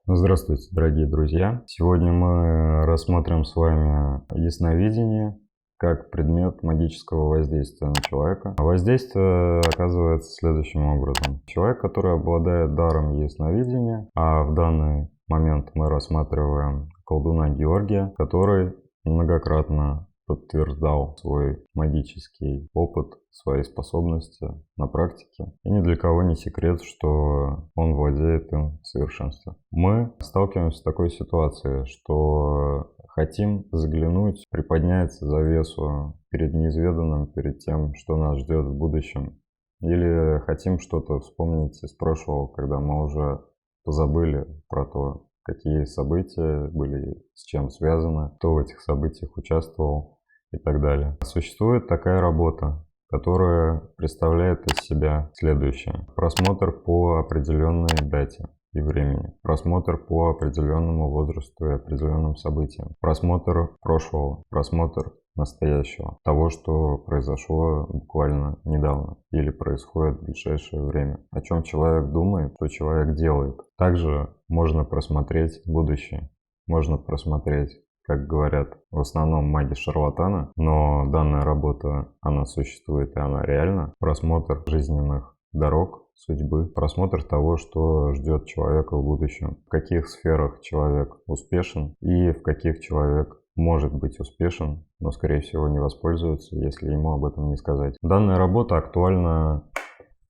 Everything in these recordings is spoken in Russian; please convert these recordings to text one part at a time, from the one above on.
Здравствуйте, дорогие друзья! Сегодня мы рассмотрим с вами ясновидение как предмет магического воздействия на человека. Воздействие оказывается следующим образом. Человек, который обладает даром ясновидения, а в данный момент мы рассматриваем колдуна Георгия, который многократно подтверждал свой магический опыт, свои способности на практике. И ни для кого не секрет, что он владеет им в совершенстве. Мы сталкиваемся с такой ситуацией, что хотим заглянуть, приподнять завесу перед неизведанным, перед тем, что нас ждет в будущем. Или хотим что-то вспомнить из прошлого, когда мы уже позабыли про то, какие события были с чем связаны, кто в этих событиях участвовал и так далее. Существует такая работа, которая представляет из себя следующее. Просмотр по определенной дате и времени. Просмотр по определенному возрасту и определенным событиям. Просмотр прошлого. Просмотр настоящего. Того, что произошло буквально недавно или происходит в ближайшее время. О чем человек думает, что человек делает. Также можно просмотреть будущее. Можно просмотреть, как говорят в основном маги-шарлатаны, но данная работа, она существует и она реальна. Просмотр жизненных дорог, судьбы, просмотр того, что ждет человека в будущем, в каких сферах человек успешен и в каких человек может быть успешен, но, скорее всего, не воспользуется, если ему об этом не сказать. Данная работа актуальна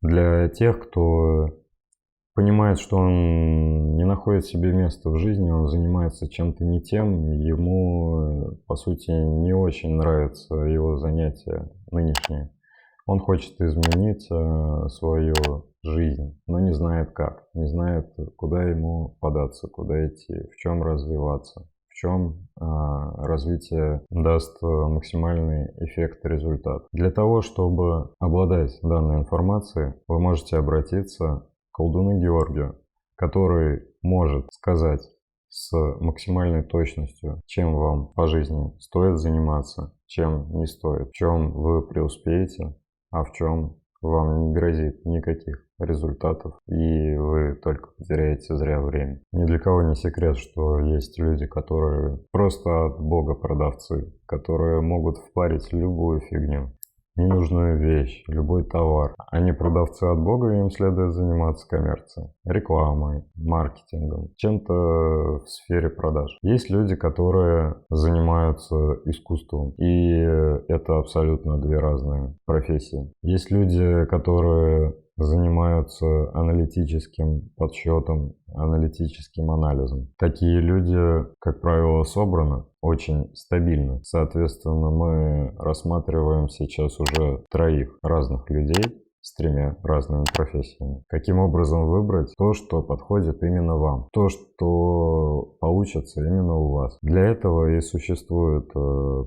для тех, кто понимает, что он не находит себе места в жизни, он занимается чем-то не тем, ему, по сути, не очень нравятся его занятия нынешние. Он хочет изменить свою жизнь, но не знает как, не знает, куда ему податься, куда идти, в чем развиваться, в чем развитие даст максимальный эффект и результат. Для того, чтобы обладать данной информацией, вы можете обратиться к колдуну Георгию, который может сказать с максимальной точностью, чем вам по жизни стоит заниматься, чем не стоит, в чем вы преуспеете, а в чем вам не грозит никаких результатов, и вы только потеряете зря время. Ни для кого не секрет, что есть люди, которые просто от бога продавцы, которые могут впарить любую фигню, ненужную вещь, любой товар. Они продавцы от бога, и им следует заниматься коммерцией, рекламой, маркетингом, чем-то в сфере продаж. Есть люди, которые занимаются искусством, и это абсолютно две разные профессии. Есть люди, которые занимаются аналитическим подсчетом, аналитическим анализом. Такие люди, как правило, собраны очень стабильно. Соответственно, мы рассматриваем сейчас уже троих разных людей с тремя разными профессиями. Каким образом выбрать то, что подходит именно вам, то, что получится именно у вас. Для этого и существует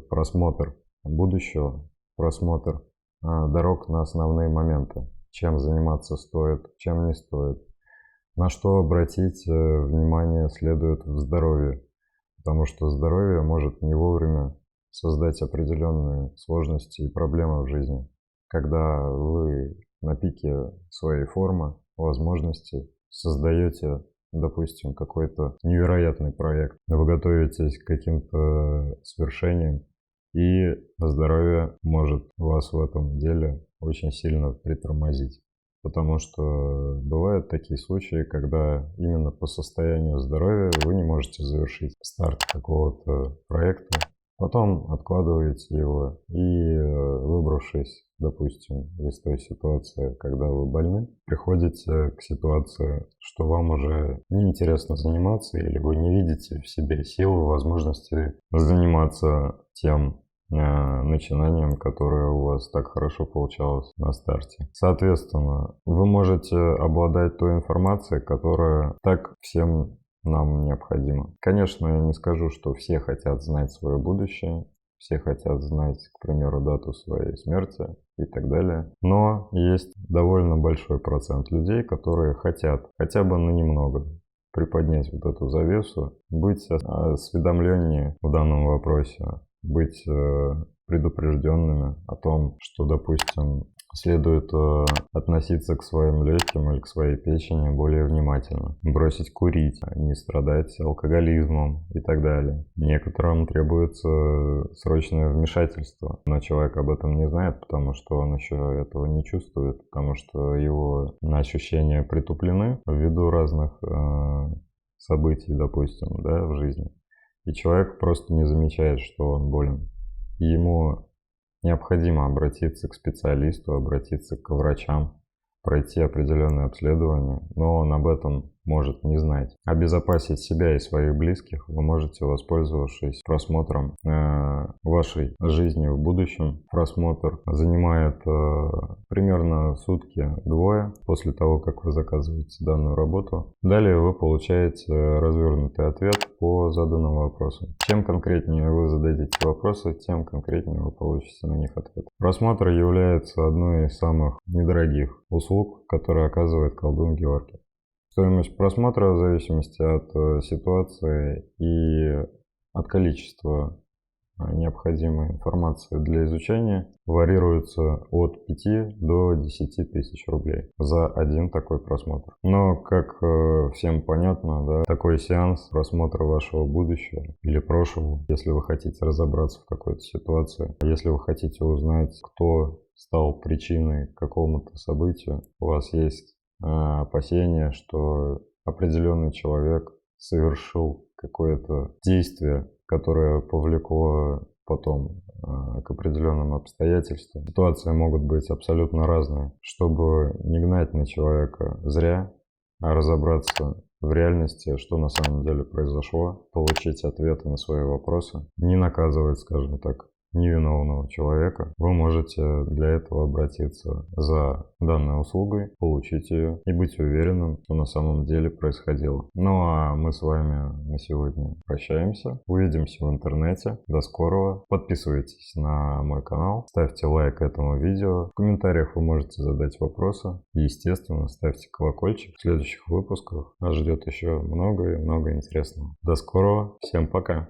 просмотр будущего, просмотр дорог на основные моменты. Чем заниматься стоит, чем не стоит. На что обратить внимание следует в здоровье, потому что здоровье может не вовремя создать определенные сложности и проблемы в жизни. Когда вы на пике своей формы, возможностей, создаете, допустим, какой-то невероятный проект, вы готовитесь к каким-то свершениям, и здоровье может вас в этом деле очень сильно притормозить. Потому что бывают такие случаи, когда именно по состоянию здоровья вы не можете завершить старт какого-то проекта, потом откладываете его и, выбравшись, допустим, из той ситуации, когда вы больны, приходите к ситуации, что вам уже неинтересно заниматься или вы не видите в себе силы, возможности заниматься тем начинанием, которое у вас так хорошо получалось на старте. Соответственно, вы можете обладать той информацией, которая так всем нам необходима. Конечно, я не скажу, что все хотят знать свое будущее, все хотят знать, к примеру, дату своей смерти и так далее. Но есть довольно большой процент людей, которые хотят хотя бы на немного приподнять вот эту завесу, быть осведомленнее в данном вопросе, быть предупрежденными о том, что, допустим, следует относиться к своим легким или к своей печени более внимательно. Бросить курить, не страдать алкоголизмом и так далее. Некоторым требуется срочное вмешательство, но человек об этом не знает, потому что он еще этого не чувствует, потому что его ощущения притуплены ввиду разных событий, допустим, да, в жизни. И человек просто не замечает, что он болен. И ему необходимо обратиться к специалисту, обратиться к врачам, пройти определенное обследование, но он об этом может не знать. Обезопасить себя и своих близких вы можете, воспользовавшись просмотром вашей жизни в будущем. Просмотр занимает примерно сутки-двое после того, как вы заказываете данную работу. Далее вы получаете развернутый ответ по заданным вопросам. Чем конкретнее вы зададите вопросы, тем конкретнее вы получите на них ответ. Просмотр является одной из самых недорогих услуг, которые оказывает колдун Георгий. Стоимость просмотра в зависимости от ситуации и от количества необходимой информации для изучения варьируется от 5 до 10 тысяч рублей за один такой просмотр. Но, как всем понятно, да, такой сеанс просмотра вашего будущего или прошлого, если вы хотите разобраться в какой-то ситуации, если вы хотите узнать, кто стал причиной к какому-то событию, у вас есть опасение, что определенный человек совершил какое-то действие, которое повлекло потом к определенным обстоятельствам. Ситуации могут быть абсолютно разные. Чтобы не гнать на человека зря, а разобраться в реальности, что на самом деле произошло, получить ответы на свои вопросы, не наказывать, скажем так, невиновного человека, вы можете для этого обратиться за данной услугой, получить ее и быть уверенным, что на самом деле происходило. Ну а мы с вами на сегодня прощаемся. Увидимся в интернете. До скорого. Подписывайтесь на мой канал, ставьте лайк этому видео. В комментариях вы можете задать вопросы. И, естественно, ставьте колокольчик. В следующих выпусках нас ждет еще много и много интересного. До скорого. Всем пока.